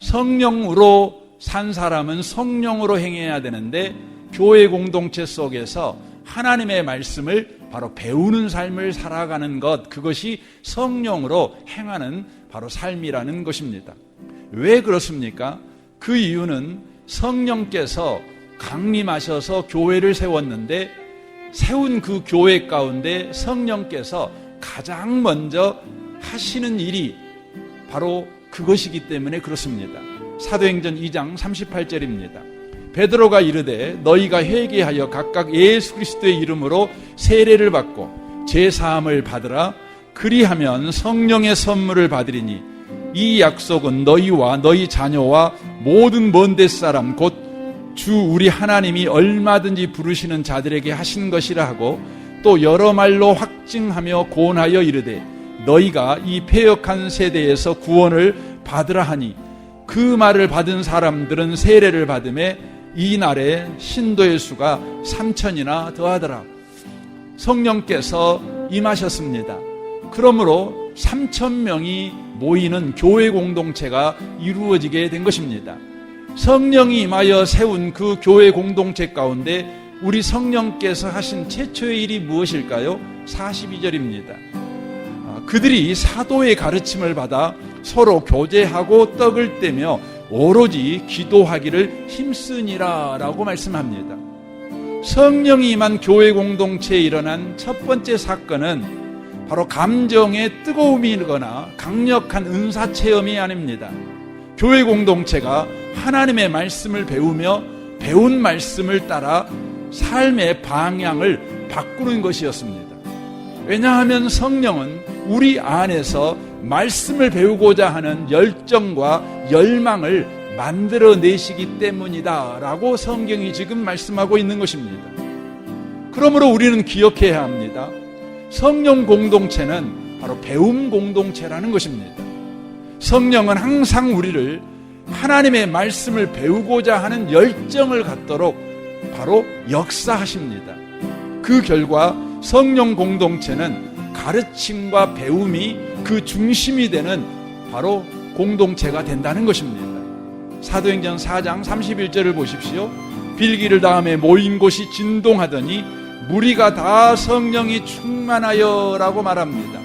성령으로 산 사람은 성령으로 행해야 되는데, 교회 공동체 속에서 하나님의 말씀을 바로 배우는 삶을 살아가는 것, 그것이 성령으로 행하는 바로 삶이라는 것입니다. 왜 그렇습니까? 그 이유는 성령께서 강림하셔서 교회를 세웠는데, 세운 그 교회 가운데 성령께서 가장 먼저 하시는 일이 바로 그것이기 때문에 그렇습니다. 사도행전 2장 38절입니다. 베드로가 이르되 너희가 회개하여 각각 예수 그리스도의 이름으로 세례를 받고 제사함을 받으라. 그리하면 성령의 선물을 받으리니 이 약속은 너희와 너희 자녀와 모든 먼 데 사람 곧 주 우리 하나님이 얼마든지 부르시는 자들에게 하신 것이라 하고, 또 여러 말로 확증하며 고언하여 이르되 너희가 이 패역한 세대에서 구원을 받으라 하니, 그 말을 받은 사람들은 세례를 받음에 이날에 신도의 수가 3,000이나 더하더라. 성령께서 임하셨습니다. 그러므로 3,000명이 모이는 교회 공동체가 이루어지게 된 것입니다. 성령이 임하여 세운 그 교회 공동체 가운데 우리 성령께서 하신 최초의 일이 무엇일까요? 42절입니다. 그들이 사도의 가르침을 받아 서로 교제하고 떡을 떼며 오로지 기도하기를 힘쓰니라 라고 말씀합니다. 성령이 임한 교회 공동체에 일어난 첫 번째 사건은 바로 감정의 뜨거움이거나 강력한 은사 체험이 아닙니다. 교회 공동체가 하나님의 말씀을 배우며 배운 말씀을 따라 삶의 방향을 바꾸는 것이었습니다. 왜냐하면 성령은 우리 안에서 말씀을 배우고자 하는 열정과 열망을 만들어내시기 때문이다 라고 성경이 지금 말씀하고 있는 것입니다. 그러므로 우리는 기억해야 합니다. 성령 공동체는 바로 배움 공동체라는 것입니다. 성령은 항상 우리를 하나님의 말씀을 배우고자 하는 열정을 갖도록 바로 역사하십니다. 그 결과 성령 공동체는 가르침과 배움이 그 중심이 되는 바로 공동체가 된다는 것입니다. 사도행전 4장 31절을 보십시오. 빌기를 다음에 모인 곳이 진동하더니 무리가 다 성령이 충만하여 라고 말합니다.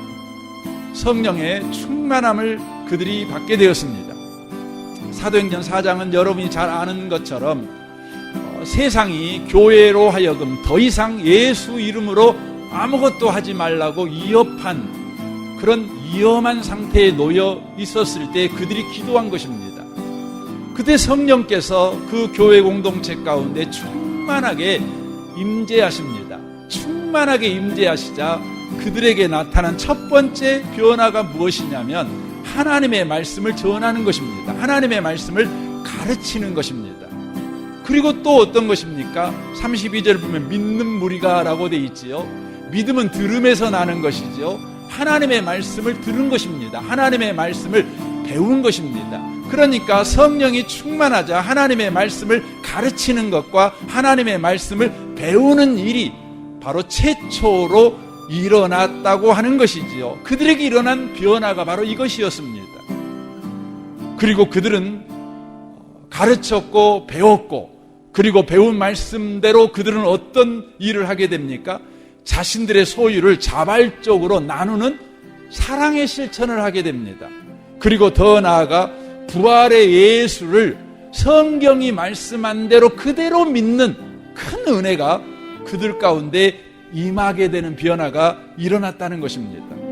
성령의 충만함을 그들이 받게 되었습니다. 사도행전 4장은 여러분이 잘 아는 것처럼 세상이 교회로 하여금 더 이상 예수 이름으로 아무것도 하지 말라고 위협한 그런 위험한 상태에 놓여 있었을 때 그들이 기도한 것입니다. 그때 성령께서 그 교회 공동체 가운데 충만하게 임재하십니다. 충만하게 임재하시자 그들에게 나타난 첫 번째 변화가 무엇이냐면 하나님의 말씀을 전하는 것입니다. 하나님의 말씀을 가르치는 것입니다. 그리고 또 어떤 것입니까? 32절 보면 믿는 무리가 라고 되어 있지요. 믿음은 들음에서 나는 것이죠. 하나님의 말씀을 들은 것입니다. 하나님의 말씀을 배운 것입니다. 그러니까 성령이 충만하자 하나님의 말씀을 가르치는 것과 하나님의 말씀을 배우는 일이 바로 최초로 일어났다고 하는 것이지요. 그들에게 일어난 변화가 바로 이것이었습니다. 그리고 그들은 가르쳤고 배웠고, 그리고 배운 말씀대로 그들은 어떤 일을 하게 됩니까? 자신들의 소유를 자발적으로 나누는 사랑의 실천을 하게 됩니다. 그리고 더 나아가 부활의 예수를 성경이 말씀한 대로 그대로 믿는 큰 은혜가 그들 가운데 임하게 되는 변화가 일어났다는 것입니다.